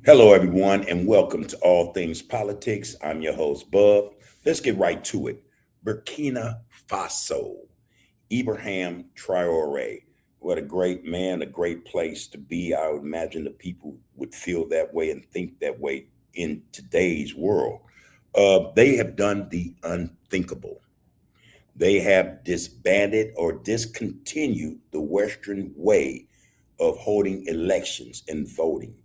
Hello, everyone, and welcome to All Things Politics. I'm your host, Bub. Let's get right to it. Burkina Faso, Ibrahim Traore. What a great man, a great place to be. I would imagine the people would feel that way and think that way in today's world. They have done the unthinkable. They have disbanded or discontinued the Western way of holding elections and voting.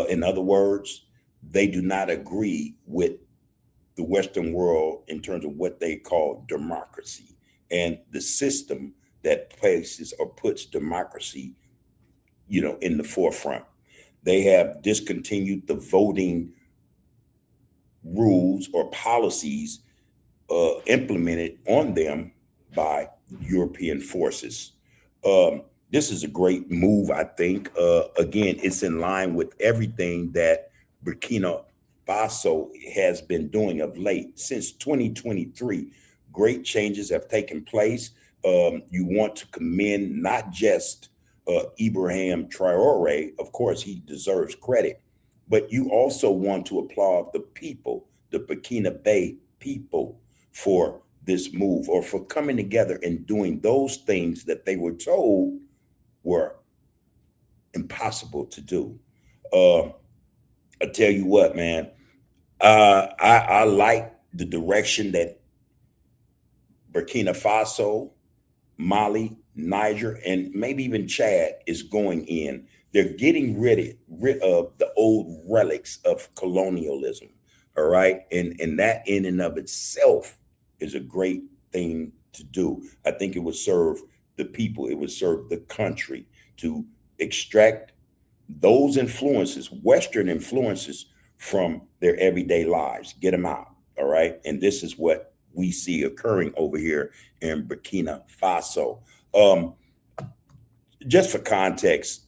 In other words, they do not agree with the Western world in terms of what they call democracy and the system that places or puts democracy, in the forefront. They have discontinued the voting rules or policies implemented on them by European forces. This is a great move, I think. Again, it's in line with everything that Burkina Faso has been doing of late since 2023. Great changes have taken place. You want to commend not just Ibrahim Traore, of course, he deserves credit, but you also want to applaud the people, the Burkinabe people, for this move or for coming together and doing those things that they were told were impossible to do. Uh, I tell you what, man, I like the direction that Burkina Faso, Mali, Niger, and maybe even Chad is going in. They're getting rid of the old relics of colonialism. All right. And that in and of itself is a great thing to do. I think it would serve the people, it would serve the country to extract those influences, Western influences, from their everyday lives, get them out. All right. And this is what we see occurring over here in Burkina Faso. Um, just for context,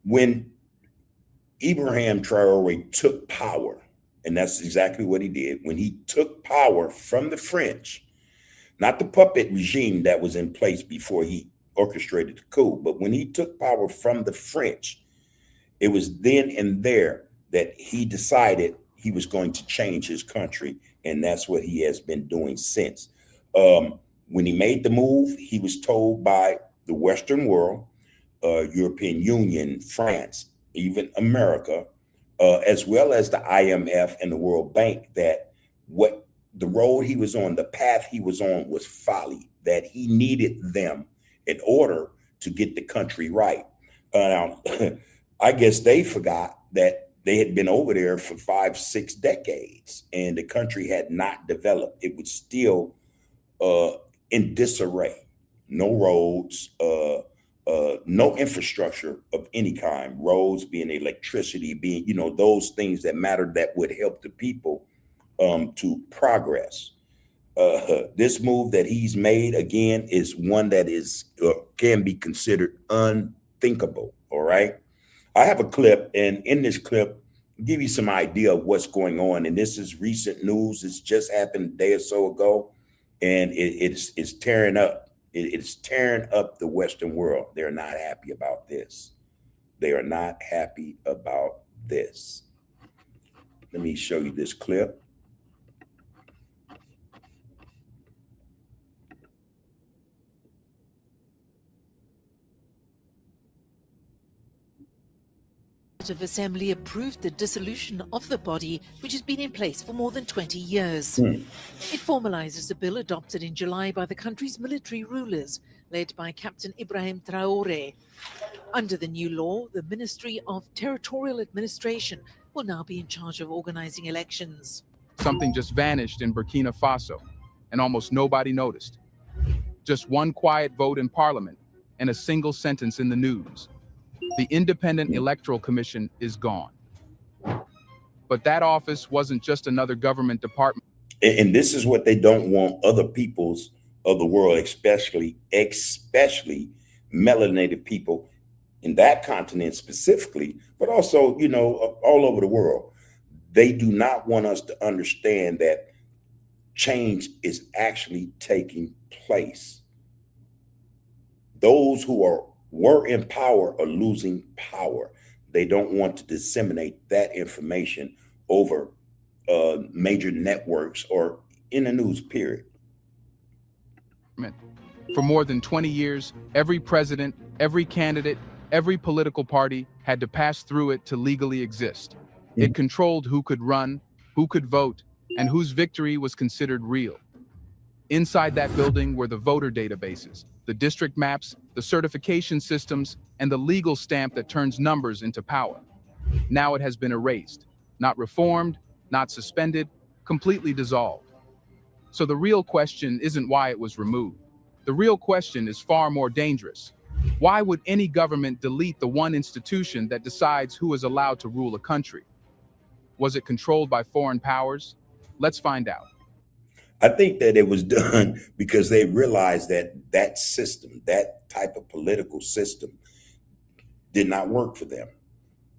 when Ibrahim Traore took power, and that's exactly what he did, when he took power from the French, not the puppet regime that was in place before he orchestrated the coup, but when he took power from the French, it was then and there that he decided he was going to change his country. And that's what he has been doing since. When he made the move, he was told by the Western world, European Union, France, even America, as well as the IMF and the World Bank, that what the road he was on, the path he was on was folly, that he needed them in order to get the country right. Now, I guess they forgot that they had been over there for 5, 6 decades and the country had not developed. It was still uh, in disarray. No roads, no infrastructure of any kind, roads being electricity, being, those things that mattered that would help the people to progress. This move that he's made again is one that is can be considered unthinkable. All right. I have a clip, and in this clip, I'll give you some idea of what's going on. And this is recent news. It's just happened a day or so ago, and it's tearing up. It's tearing up the Western world. They're not happy about this. They are not happy about this. Let me show you this clip. Legislative Assembly approved the dissolution of the body, which has been in place for more than 20 years. Hmm. It formalizes a bill adopted in July by the country's military rulers, led by Captain Ibrahim Traore. Under the new law, the Ministry of Territorial Administration will now be in charge of organizing elections. Something just vanished in Burkina Faso, and almost nobody noticed. Just one quiet vote in parliament and a single sentence in the news. The Independent Electoral Commission is gone. But that office wasn't just another government department. And this is what they don't want other peoples of the world, especially melanated people in that continent specifically, but also, all over the world. They do not want us to understand that change is actually taking place. Those who were in power are losing power. They don't want to disseminate that information over major networks or in the news, period. For more than 20 years, every president, every candidate, every political party had to pass through it to legally exist. It controlled who could run, who could vote, and whose victory was considered real. Inside that building were the voter databases, the district maps, the certification systems, and the legal stamp that turns numbers into power. Now it has been erased, not reformed, not suspended, completely dissolved. So the real question isn't why it was removed. The real question is far more dangerous. Why would any government delete the one institution that decides who is allowed to rule a country? Was it controlled by foreign powers? Let's find out. I think that it was done because they realized that that system, that type of political system, did not work for them.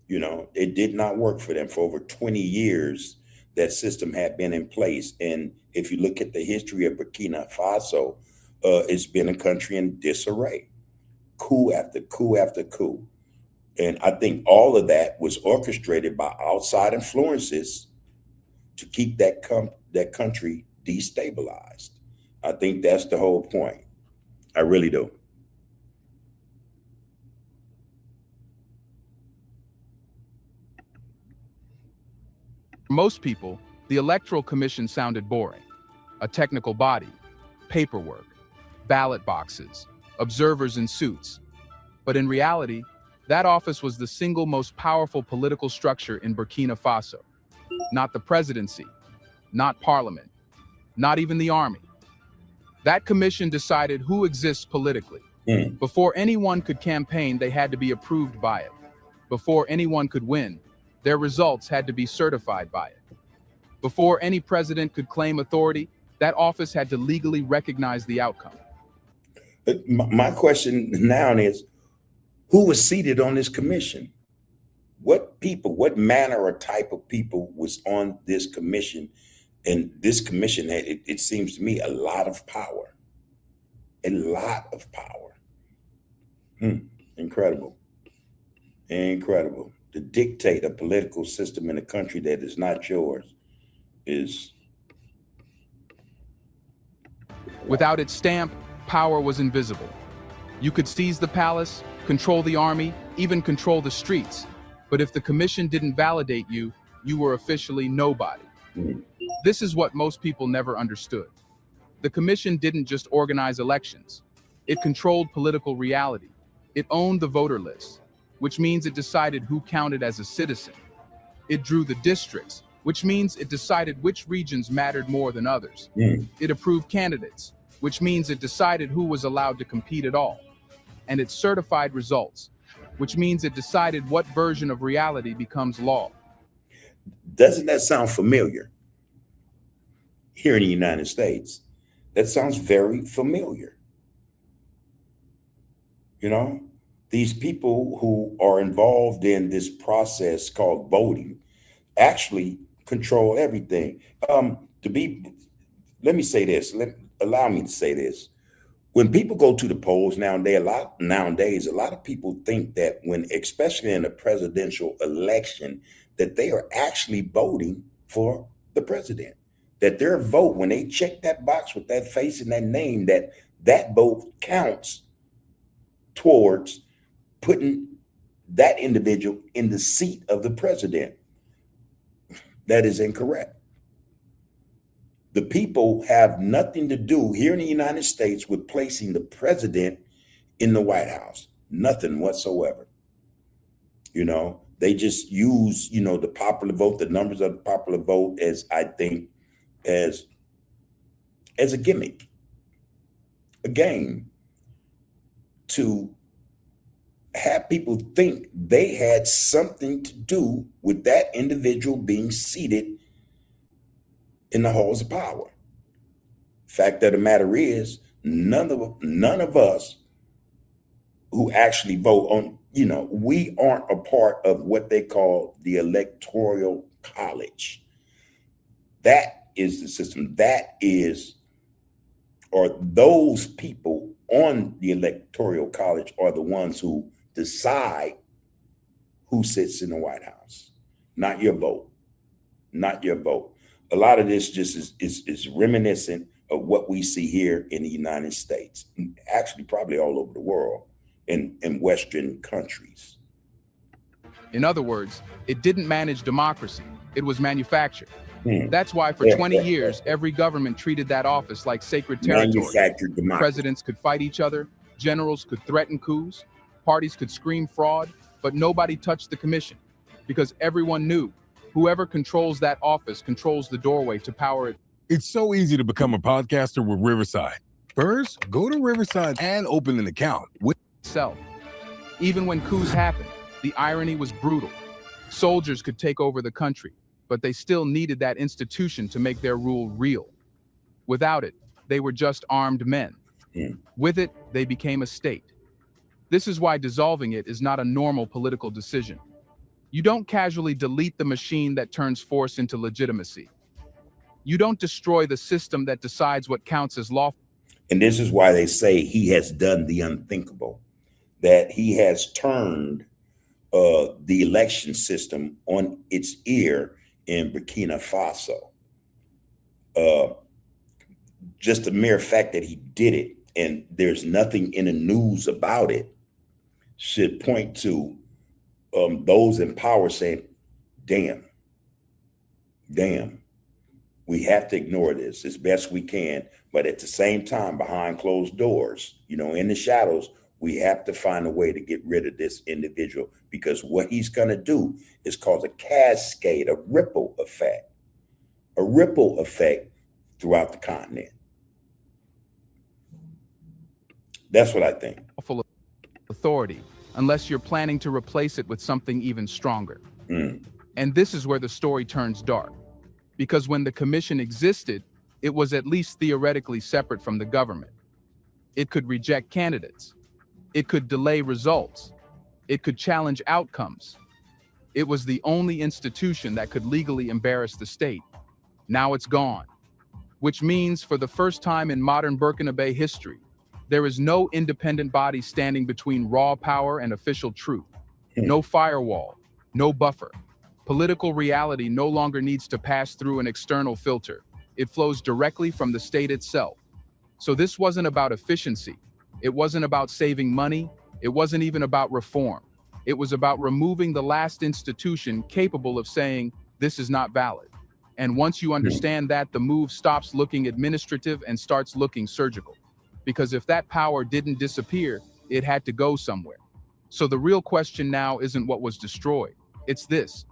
You know, it did not work for them. For over 20 years, that system had been in place. And if you look at the history of Burkina Faso, it's been a country in disarray, coup after coup after coup. And I think all of that was orchestrated by outside influences to keep that country destabilized. I think that's the whole point. I really do. For most people, the Electoral Commission sounded boring. A technical body, paperwork, ballot boxes, observers in suits. But in reality, that office was the single most powerful political structure in Burkina Faso. Not the presidency, not parliament, not even the army. That commission decided who exists politically. Before anyone could campaign, they had to be approved by it. Before anyone could win, their results had to be certified by it. Before any president could claim authority, that office had to legally recognize the outcome. My question now is, who was seated on this commission? What people, what manner or type of people was on this commission? And this commission had, it seems to me, a lot of power. A lot of power. Incredible. Incredible. To dictate a political system in a country that is not yours is... Without its stamp, power was invisible. You could seize the palace, control the army, even control the streets. But if the commission didn't validate you, you were officially nobody. This is what most people never understood. The commission didn't just organize elections. It controlled political reality. It owned the voter list, which means it decided who counted as a citizen. It drew the districts, which means it decided which regions mattered more than others. It approved candidates, which means it decided who was allowed to compete at all. And it certified results, which means it decided what version of reality becomes law. Doesn't that sound familiar? Here in the United States, that sounds very familiar. You know, these people who are involved in this process called voting actually control everything. Let me say this, allow me to say this. When people go to the polls nowadays, a lot of people think that when, especially in a presidential election, that they are actually voting for the president. That their vote, when they check that box with that face and that name, that vote counts towards putting that individual in the seat of the president. That is incorrect. The people have nothing to do here in the United States with placing the president in the White House. Nothing whatsoever. You know, they just use, you know, the popular vote, the numbers of the popular vote as, I think, as a gimmick, a game to have people think they had something to do with that individual being seated in the halls of power. Fact of the matter is, none of us who actually vote on, you know, we aren't a part of what they call the Electoral College. That is the system. That is, or those people on the Electoral College are the ones who decide who sits in the White House, not your vote, not your vote. A lot of this just is reminiscent of what we see here in the United States, actually probably all over the world in Western countries. In other words, it didn't manage democracy, it was manufactured. That's why for 20 years, every government treated that office like sacred territory. Manufactured democracy. Presidents could fight each other, generals could threaten coups, parties could scream fraud, but nobody touched the commission because everyone knew whoever controls that office controls the doorway to power. It's so easy to become a podcaster with Riverside. First, go to Riverside and open an account with itself. Even when coups happened, the irony was brutal. Soldiers could take over the country, but they still needed that institution to make their rule real. Without it, they were just armed men. With it, they became a state. This is why dissolving it is not a normal political decision. You don't casually delete the machine that turns force into legitimacy. You don't destroy the system that decides what counts as lawful. And this is why they say he has done the unthinkable, that he has turned the election system on its ear in Burkina Faso. Just the mere fact that he did it, and there's nothing in the news about it, should point to those in power saying, damn, we have to ignore this as best we can. But at the same time, behind closed doors, in the shadows, we have to find a way to get rid of this individual, because what he's going to do is cause a cascade, a ripple effect throughout the continent. That's what I think. Full authority, unless you're planning to replace it with something even stronger. And this is where the story turns dark, because when the commission existed, it was at least theoretically separate from the government. It could reject candidates. It could delay results. It could challenge outcomes. It was the only institution that could legally embarrass the state. Now it's gone, which means for the first time in modern Burkinabe history, there is no independent body standing between raw power and official truth. No firewall, no buffer. Political reality no longer needs to pass through an external filter. It flows directly from the state itself. So this wasn't about efficiency. It wasn't about saving money. It wasn't even about reform. It was about removing the last institution capable of saying, this is not valid. And once you understand that, the move stops looking administrative and starts looking surgical. Because if that power didn't disappear, it had to go somewhere. So the real question now isn't what was destroyed. It's this: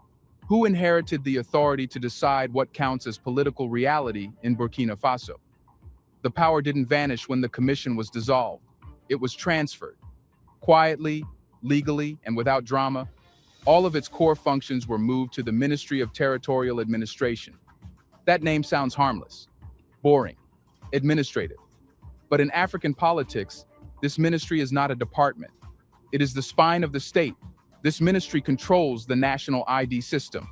who inherited the authority to decide what counts as political reality in Burkina Faso? The power didn't vanish when the commission was dissolved. It was transferred. Quietly, legally, and without drama, all of its core functions were moved to the Ministry of Territorial Administration. That name sounds harmless, boring, administrative. But in African politics, this ministry is not a department. It is the spine of the state. This ministry controls the national ID system,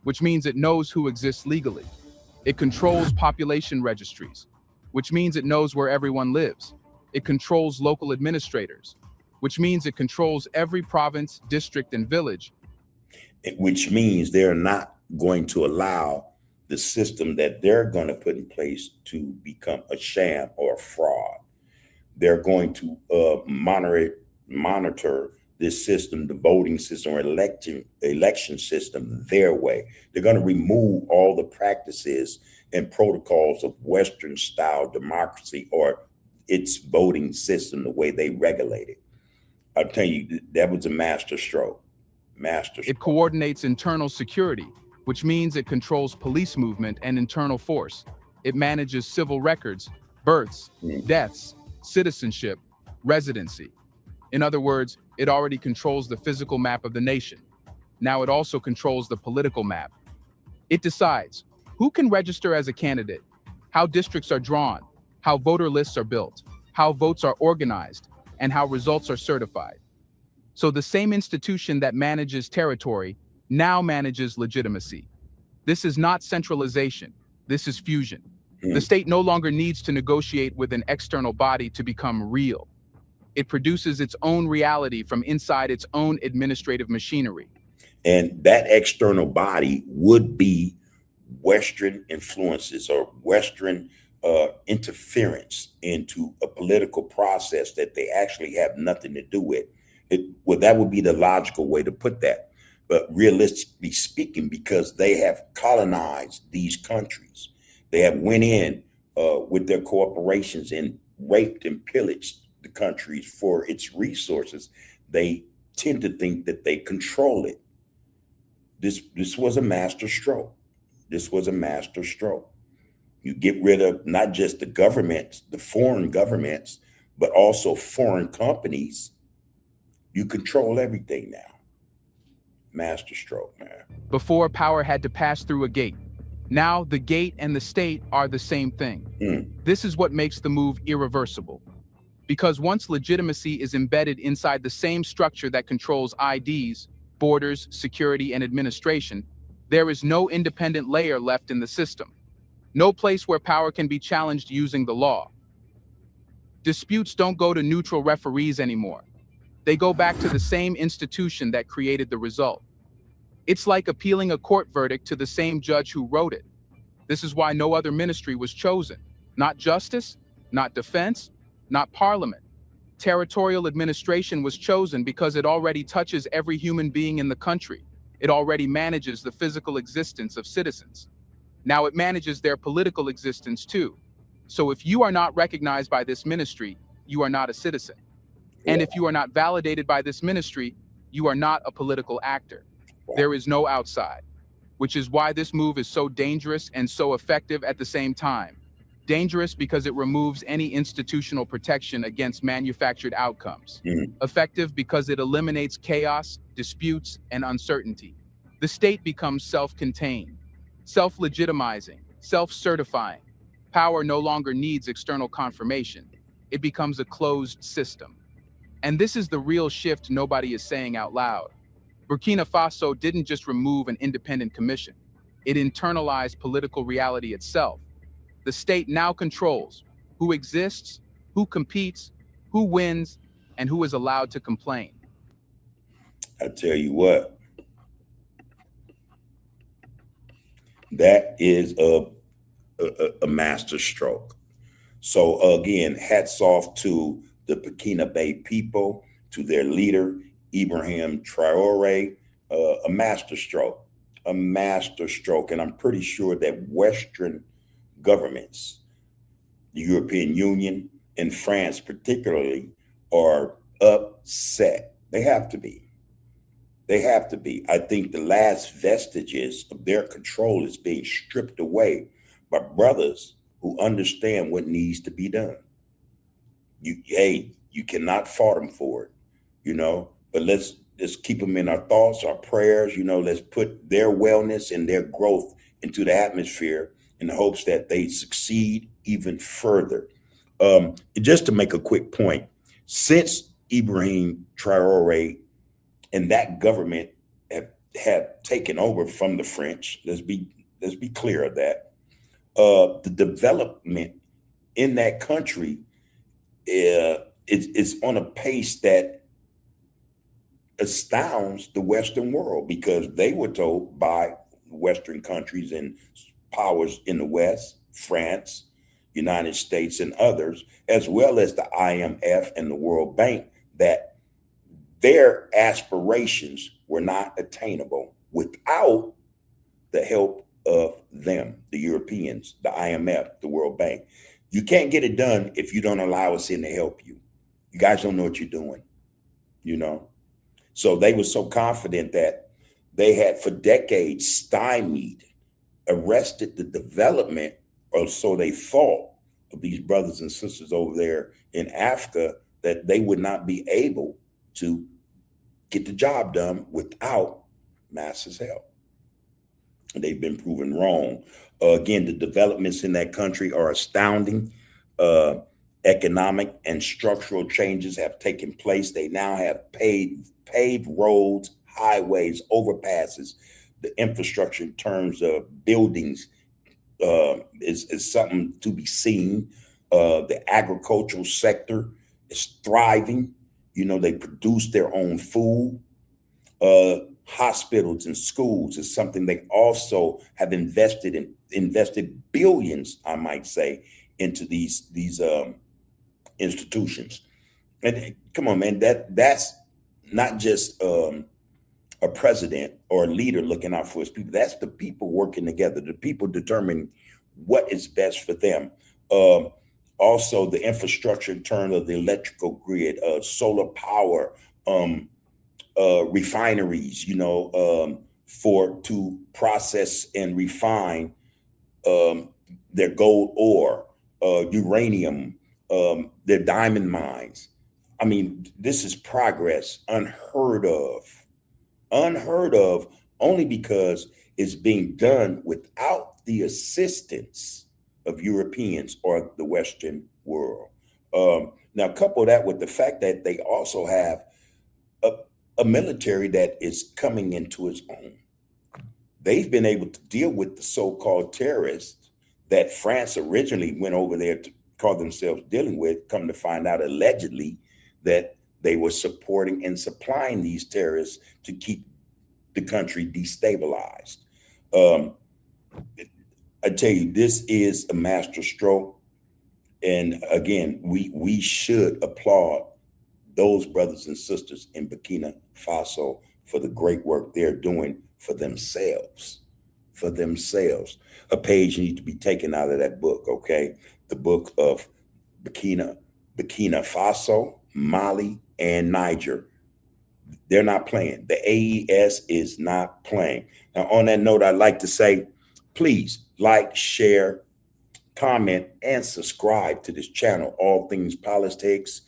which means it knows who exists legally. It controls population registries, which means it knows where everyone lives. It controls local administrators, which means it controls every province, district, and village. Which means they're not going to allow the system that they're going to put in place to become a sham or a fraud. They're going to monitor this system, the voting system or election system, their way. They're going to remove all the practices and protocols of Western style democracy or its voting system, the way they regulate it. I'll tell you, that was a master stroke. It coordinates internal security, which means it controls police movement and internal force. It manages civil records, births, deaths, citizenship, residency. In other words, it already controls the physical map of the nation. Now it also controls the political map. It decides who can register as a candidate, how districts are drawn, how voter lists are built, how votes are organized, and how results are certified. So the same institution that manages territory now manages legitimacy. This is not centralization. This is fusion. The state no longer needs to negotiate with an external body to become real. It produces its own reality from inside its own administrative machinery. And that external body would be Western influences or Western interference into a political process that they actually have nothing to do with. Well, that would be the logical way to put that. But realistically speaking, because they have colonized these countries, they have went in with their corporations and raped and pillaged the countries for its resources, they tend to think that they control it. This was a master stroke. This was a master stroke. You get rid of not just the governments, the foreign governments, but also foreign companies. You control everything now. Master stroke, man. Before, power had to pass through a gate. Now, the gate and the state are the same thing. This is what makes the move irreversible. Because once legitimacy is embedded inside the same structure that controls IDs, borders, security, and administration, there is no independent layer left in the system. No place where power can be challenged using the law. Disputes don't go to neutral referees anymore. They go back to the same institution that created the result. It's like appealing a court verdict to the same judge who wrote it. This is why no other ministry was chosen. Not justice, not defense, not parliament. Territorial administration was chosen because it already touches every human being in the country. It already manages the physical existence of citizens. Now it manages their political existence too. So if you are not recognized by this ministry, you are not a citizen. And if you are not validated by this ministry, you are not a political actor. There is no outside, which is why this move is so dangerous and so effective at the same time. Dangerous because it removes any institutional protection against manufactured outcomes. Effective because it eliminates chaos, disputes, and uncertainty. The state becomes self-contained, self-legitimizing, self-certifying. Power no longer needs external confirmation. It becomes a closed system. And this is the real shift nobody is saying out loud. Burkina Faso didn't just remove an independent commission. It internalized political reality itself. The state now controls who exists, who competes, who wins, and who is allowed to complain. I tell you what, that is a master stroke. So again, hats off to the Burkinabe people, to their leader, IBRAHIM TRAORE, a master stroke, a master stroke. And I'm pretty sure that Western governments, the European Union and France particularly, are upset. They have to be. They have to be. I think the last vestiges of their control is being stripped away by brothers who understand what needs to be done. You cannot fault them for it, but let's keep them in our thoughts, our prayers, let's put their wellness and their growth into the atmosphere in the hopes that they succeed even further. Just to make a quick point, since IBRAHIM TRAORE and that government have taken over from the French, let's be clear of that, the development in that country it's on a pace that astounds the Western world, because they were told by Western countries and powers in the West, France, United States, and others, as well as the IMF and the World Bank, that their aspirations were not attainable without the help of them, the Europeans, the IMF, the World Bank. You can't get it done if you don't allow us in to help you. You guys don't know what you're doing, So they were so confident that they had for decades stymied, arrested the development, or so they thought, of these brothers and sisters over there in Africa, that they would not be able to get the job done without masses' help. And they've been proven wrong. Again, the developments in that country are astounding. Economic and structural changes have taken place. They now have paved roads, highways, overpasses. The infrastructure in terms of buildings is something to be seen. The agricultural sector is thriving. They produce their own food. hospitals and schools is something they also have invested billions, I might say, into these institutions. And come on, man, that's not just a president or a leader looking out for his people. That's the people working together, the people determining what is best for them. Also, the infrastructure in terms of the electrical grid, solar power, refineries, to process and refine their gold ore, uranium, their diamond mines. I mean, this is progress unheard of, only because it's being done without the assistance of Europeans or the Western world. Now, couple that with the fact that they also have a military that is coming into its own. They've been able to deal with the so-called terrorists that France originally went over there to call themselves dealing with, come to find out allegedly that they were supporting and supplying these terrorists to keep the country destabilized. I tell you, this is a master stroke. And again, we should applaud those brothers and sisters in Burkina Faso for the great work they're doing for themselves. A page needs to be taken out of that book, okay? The book of Burkina Faso, Mali, and Niger. They're not playing. The AES is not playing. Now, on that note, I'd like to say, please like, share, comment, and subscribe to this channel, All Things Politics.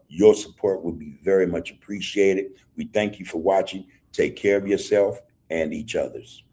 Your support would be very much appreciated. We thank you for watching. Take care of yourself and each other's.